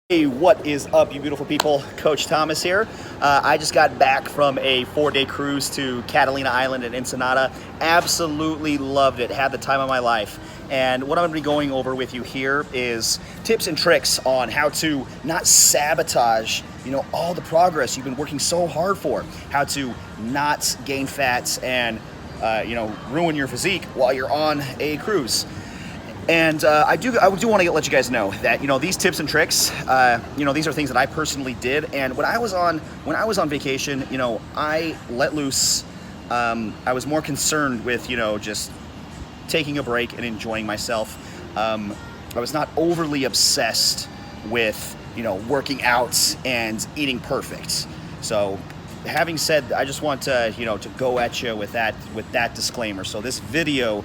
Hey, what is up, you beautiful people? Coach Thomas here. I just got back from a 4-day cruise to Catalina Island in Ensenada. Absolutely loved it. Had the time of my life. And what I'm going to be going over with you here is tips and tricks on how to not sabotage, all the progress you've been working so hard for. How to not gain fat and, ruin your physique while you're on a cruise. And I do want to let you guys know that these tips and tricks, these are things that I personally did. And when I was on vacation, I let loose. I was more concerned with just taking a break and enjoying myself. I was not overly obsessed with working out and eating perfect. So, having said, I just want to to go at you with that disclaimer. So this video.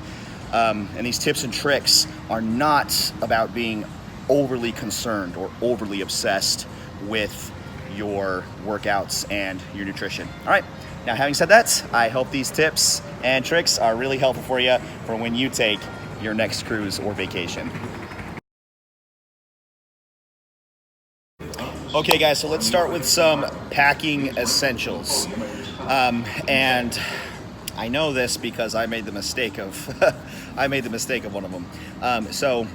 And these tips and tricks are not about being overly concerned or overly obsessed with your workouts and your nutrition. All right, now having said that, I hope these tips and tricks are really helpful for you for when you take your next cruise or vacation. Okay guys, so let's start with some packing essentials. And I know this because I made the mistake of one of them. So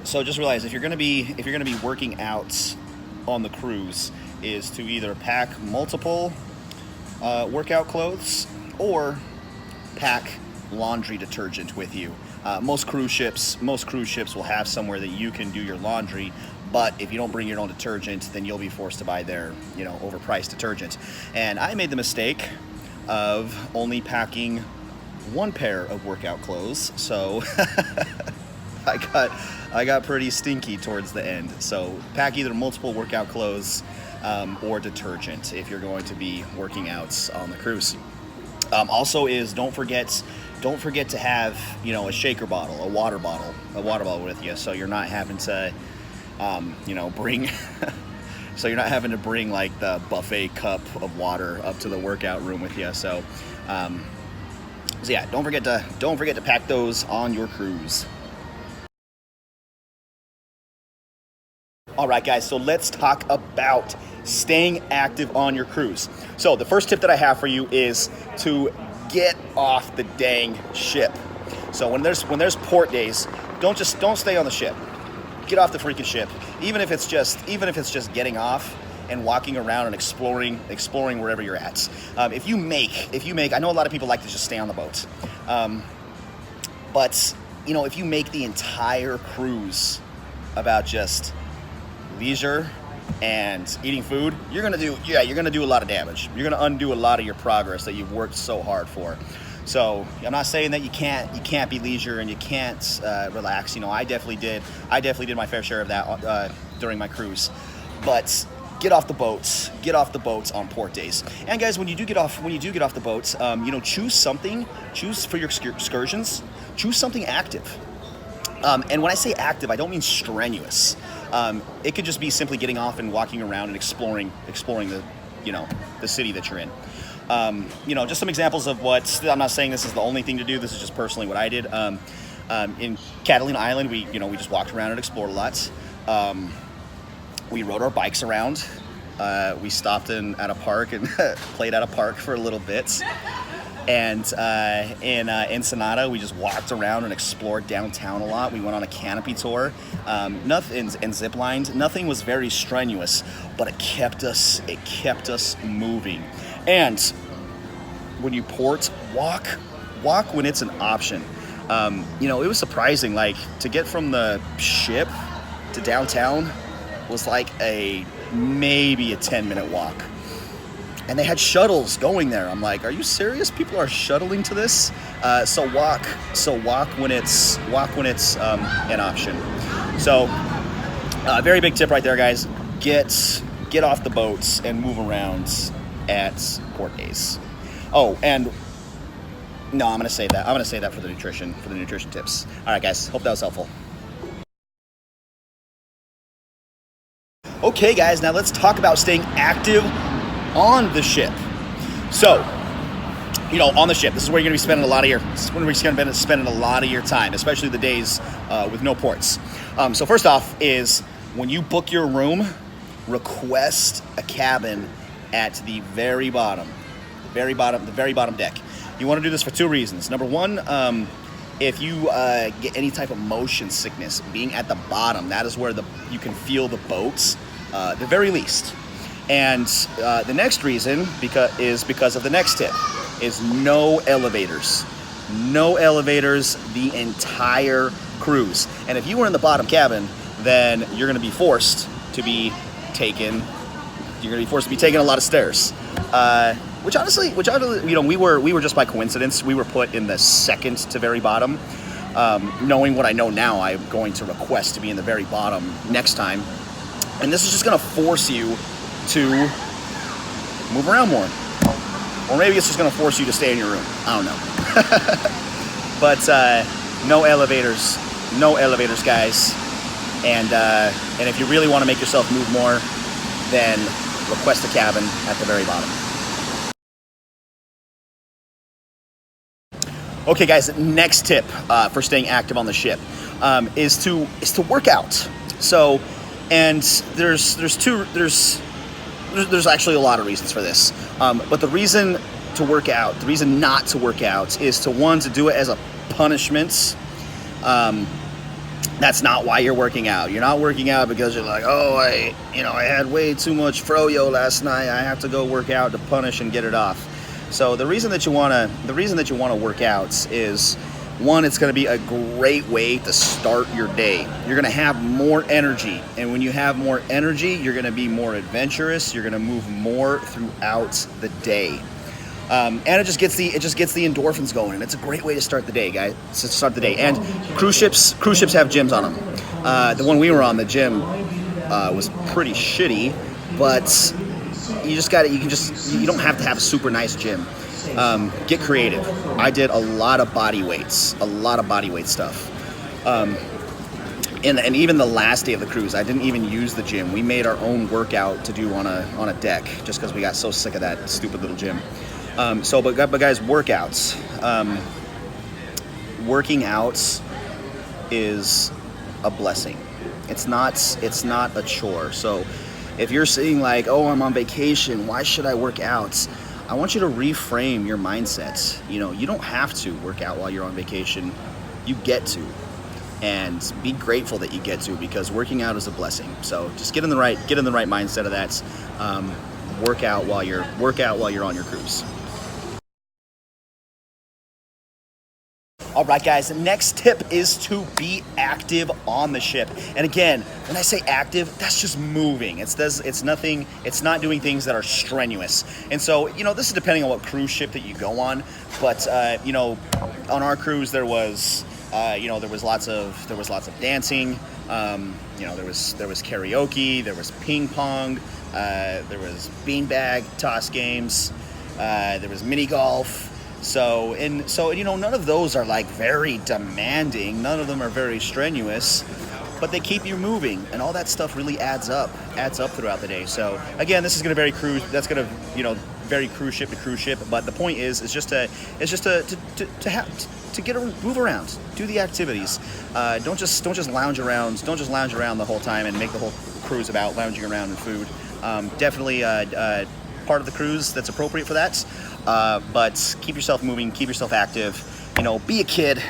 just realize if you're gonna be working out on the cruise, is to either pack multiple workout clothes or pack laundry detergent with you. Most cruise ships will have somewhere that you can do your laundry. But if you don't bring your own detergent, then you'll be forced to buy their overpriced detergent. And I made the mistake of only packing one pair of workout clothes, so I got pretty stinky towards the end. So pack either multiple workout clothes or detergent if you're going to be working out on the cruise. Also, don't forget to have a shaker bottle, a water bottle with you, so you're not having to bring. So you're not having to bring like the buffet cup of water up to the workout room with you. So yeah, don't forget to pack those on your cruise. All right, guys. So let's talk about staying active on your cruise. So the first tip that I have for you is to get off the dang ship. So when there's port days, don't stay on the ship. Get off the freaking ship, even if it's just getting off and walking around and exploring wherever you're at. If you make, I know a lot of people like to just stay on the boat, but if you make the entire cruise about just leisure and eating food, you're gonna do a lot of damage. You're gonna undo a lot of your progress that you've worked so hard for. So I'm not saying that you can't be leisure and you can't relax. I definitely did my fair share of that during my cruise. But get off the boats on port days. And guys, when you do get off the boats, choose for your excursions, choose something active. And when I say active, I don't mean strenuous. It could just be simply getting off and walking around and exploring the city that you're in. Just some examples of what, I'm not saying this is the only thing to do, this is just personally what I did. In Catalina Island, we just walked around and explored a lot. We rode our bikes around. We stopped at a park and played at a park for a little bit. And in Ensenada, we just walked around and explored downtown a lot. We went on a canopy tour, nothing and ziplined. Nothing was very strenuous, but it kept us moving. And when you port, walk when it's an option. It was surprising, like to get from the ship to downtown was like maybe a 10-minute walk. And they had shuttles going there. I'm like, are you serious? People are shuttling to this? So walk when it's an option. So very big tip right there, guys. Get off the boats and move around at port days. Oh, and no, I'm gonna save that for the nutrition tips. All right, guys. Hope that was helpful. Okay, guys. Now let's talk about staying active on the ship. So, on the ship, this is where you're going to be spending a lot of your time, especially the days with no ports. So first off is when you book your room, request a cabin at the very bottom, the very bottom deck. You want to do this for 2 reasons. Number one, if you get any type of motion sickness, being at the bottom, that is where you can feel the boats, the very least. And the next reason is because of the next tip, is no elevators. No elevators the entire cruise. And if you were in the bottom cabin, then you're going to be forced to be taken. You're going to be forced to be taking a lot of stairs. Which honestly, you know, we were just by coincidence. We were put in the second to very bottom. Knowing what I know now, I'm going to request to be in the very bottom next time. And this is just going to force you to move around more. Or maybe it's just going to force you to stay in your room. I don't know. But no elevators, guys. And if you really want to make yourself move more, then request a cabin at the very bottom. Okay, guys. Next tip for staying active on the ship is to work out. So, and there's actually a lot of reasons for this. But the reason not to work out is to do it as a punishment. That's not why you're working out. You're not working out because you're like, oh, I had way too much froyo last night. I have to go work out to punish and get it off. So the reason that you want to work out is, one, it's going to be a great way to start your day. You're going to have more energy, and when you have more energy, you're going to be more adventurous. You're going to move more throughout the day, and it just gets the endorphins going. And it's a great way to start the day, guys. To start the day. And cruise ships have gyms on them. The one we were on, the gym was pretty shitty, but you don't have to have a super nice gym. Get creative. I did a lot of body weight stuff. And even the last day of the cruise, I didn't even use the gym. We made our own workout to do on a deck, just because we got so sick of that stupid little gym. But guys, workouts. Working out is a blessing. It's not a chore. So if you're saying like, oh, I'm on vacation, why should I work out? I want you to reframe your mindset. You know, you don't have to work out while you're on vacation. You get to. And be grateful that you get to, because working out is a blessing. So just get in the right mindset of that. Work out while you're on your cruise. All right, guys, the next tip is to be active on the ship. And again, when I say active, that's just moving. It's not doing things that are strenuous. And so, this is depending on what cruise ship that you go on. But, on our cruise, there was lots of dancing. There was karaoke, there was ping pong, there was beanbag toss games, there was mini golf. So none of those are like very demanding. None of them are very strenuous, but they keep you moving, and all that stuff really adds up throughout the day. So again, this is going to vary cruise ship to cruise ship. But the point is just to move around, do the activities. Don't just lounge around. Don't just lounge around the whole time and make the whole cruise about lounging around and food. Definitely part of the cruise that's appropriate for that. But keep yourself moving, keep yourself active. Be a kid.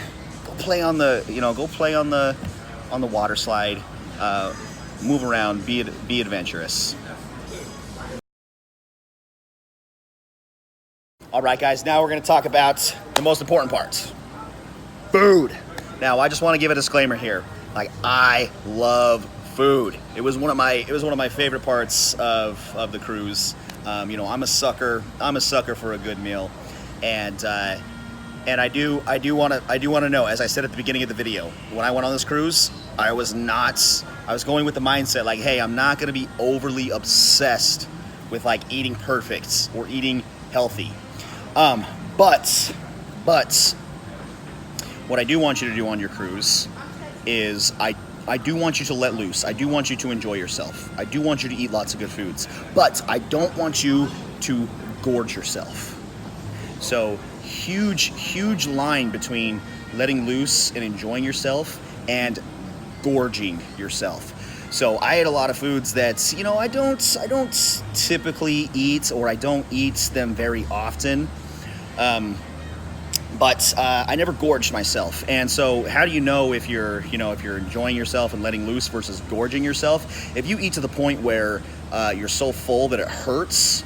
Go play on the water slide. Move around. Be adventurous. All right, guys. Now we're going to talk about the most important part: food. Now, I just want to give a disclaimer here. Like, I love food. It was one of my favorite parts of the cruise. I'm a sucker for a good meal, and I do want to know, as I said at the beginning of the video, when I went on this cruise, I was going with the mindset like, hey, I'm not going to be overly obsessed with like eating perfect or eating healthy. But what I do want you to do on your cruise is I do want you to let loose. I do want you to enjoy yourself. I do want you to eat lots of good foods, but I don't want you to gorge yourself. So huge line between letting loose and enjoying yourself and gorging yourself. So I ate a lot of foods that, you know, I don't typically eat, or I don't eat them very often. But I never gorged myself. And so how do you know if you're enjoying yourself and letting loose versus gorging yourself? If you eat to the point where you're so full that it hurts,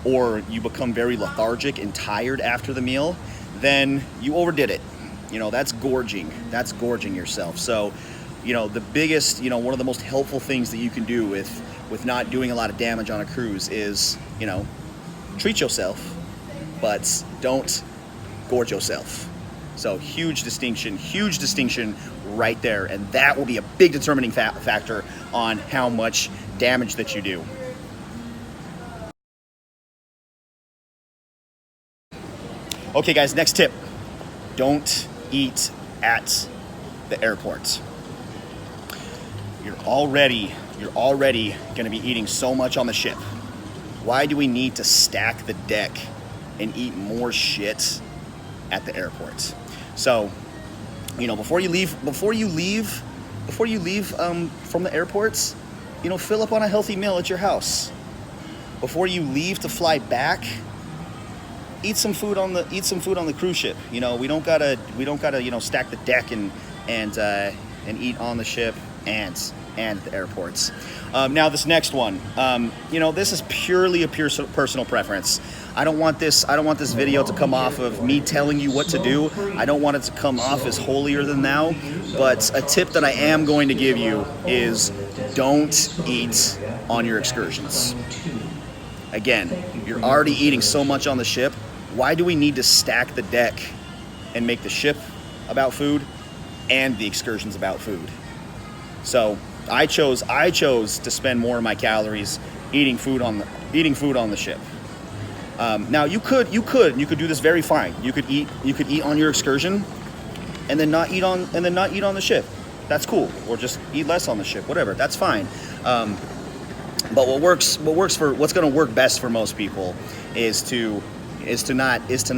or you become very lethargic and tired after the meal, then you overdid it. You know, that's gorging. That's gorging yourself. So, you know, the biggest, you know, one of the most helpful things that you can do with not doing a lot of damage on a cruise is, you know, treat yourself, but don't gorge yourself. So huge distinction right there, and that will be a big determining factor on how much damage that you do. Okay guys, next tip. Don't eat at the airport. You're already going to be eating so much on the ship. Why do we need to stack the deck and eat more shit at the airport? So, you know, before you leave from the airports, you know, fill up on a healthy meal at your house. Before you leave to fly back, eat some food on the cruise ship. You know, we don't gotta you know, stack the deck and eat on the ship and at the airports. Now this next one, you know, this is purely a personal preference. I don't want this video to come off of me telling you what to do. I don't want it to come off as holier than thou. But a tip that I am going to give you is don't eat on your excursions. Again, you're already eating so much on the ship. Why do we need to stack the deck and make the ship about food and the excursions about food? So I chose to spend more of my calories eating food on the ship. Now you could do this very fine. You could eat on your excursion and then not eat on the ship. That's cool. Or just eat less on the ship. Whatever. That's fine. But what's going to work best for most people is to not eat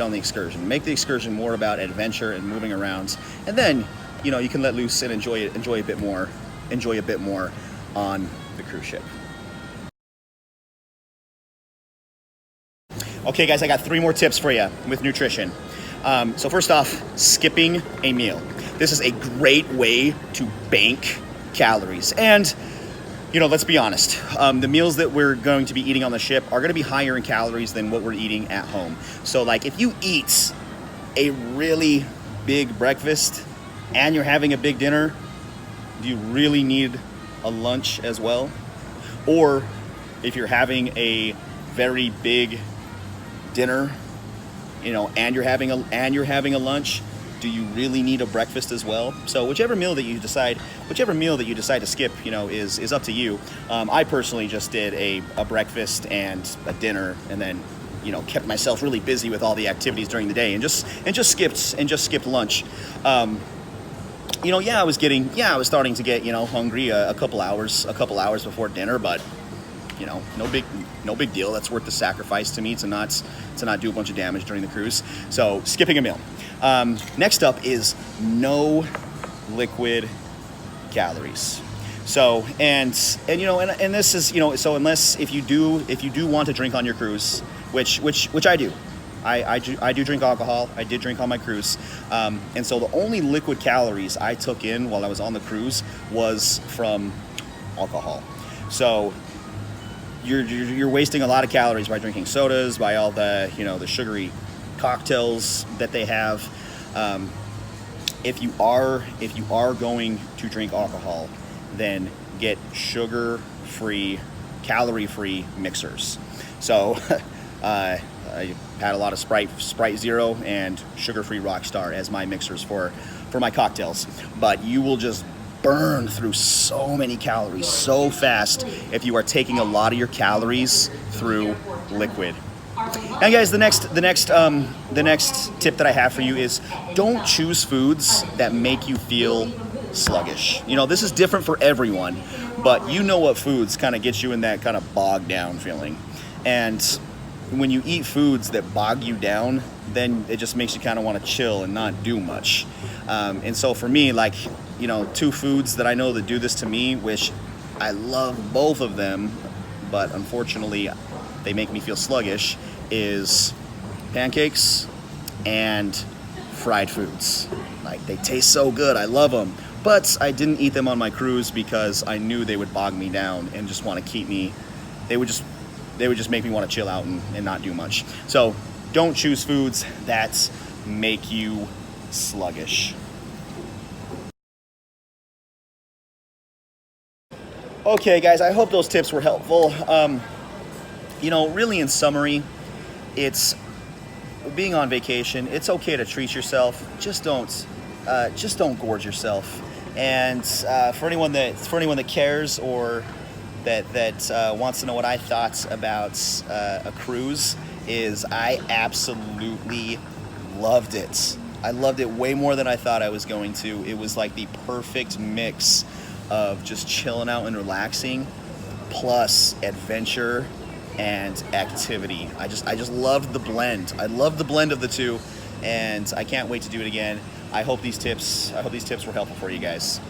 on the excursion. Make the excursion more about adventure and moving around, and then, you know, you can let loose and enjoy a bit more on the cruise ship. Okay guys, I got 3 more tips for you with nutrition. So first off, skipping a meal. This is a great way to bank calories. And, you know, let's be honest, the meals that we're going to be eating on the ship are going to be higher in calories than what we're eating at home. So like, if you eat a really big breakfast and you're having a big dinner, do you really need a lunch as well? Or if you're having a very big dinner, you know, and you're having a lunch, do you really need a breakfast as well? So whichever meal that you decide to skip, you know, is up to you. I personally just did a breakfast and a dinner, and then, you know, kept myself really busy with all the activities during the day, and just skipped lunch. You know, I was starting to get, you know, hungry a couple hours before dinner, but, you know, no big deal. That's worth the sacrifice to me to not do a bunch of damage during the cruise. So skipping a meal. Next up is no liquid calories. So and you know, and this is, you know, so if you do want to drink on your cruise, which I do. I do drink alcohol. I did drink on my cruise. And so the only liquid calories I took in while I was on the cruise was from alcohol. So you're wasting a lot of calories by drinking sodas, by all the, you know, the sugary cocktails that they have. If you are going to drink alcohol, then get sugar-free, calorie-free mixers. So I had a lot of Sprite Zero and sugar-free Rockstar as my mixers for my cocktails. But you will just burn through so many calories so fast if you are taking a lot of your calories through liquid. Now guys, the next tip that I have for you is don't choose foods that make you feel sluggish. You know, this is different for everyone, but you know what foods kind of get you in that kind of bogged down feeling. And when you eat foods that bog you down, then it just makes you kind of want to chill and not do much. And so for me, like, two foods that I know that do this to me, which I love both of them, but unfortunately they make me feel sluggish, is pancakes and fried foods. Like, they taste so good, I love them, but I didn't eat them on my cruise because I knew they would bog me down and just want to keep me, they would just make me want to chill out and not do much. So don't choose foods that make you sluggish. Okay, guys, I hope those tips were helpful. Really in summary, it's being on vacation. It's okay to treat yourself. Just don't gorge yourself. And for anyone that cares or that wants to know what I thought about a cruise, is I absolutely loved it. I loved it way more than I thought I was going to. It was like the perfect mix of just chilling out and relaxing, plus adventure and activity. I just loved the blend. I love the blend of the two, and I can't wait to do it again. I hope these tips were helpful for you guys.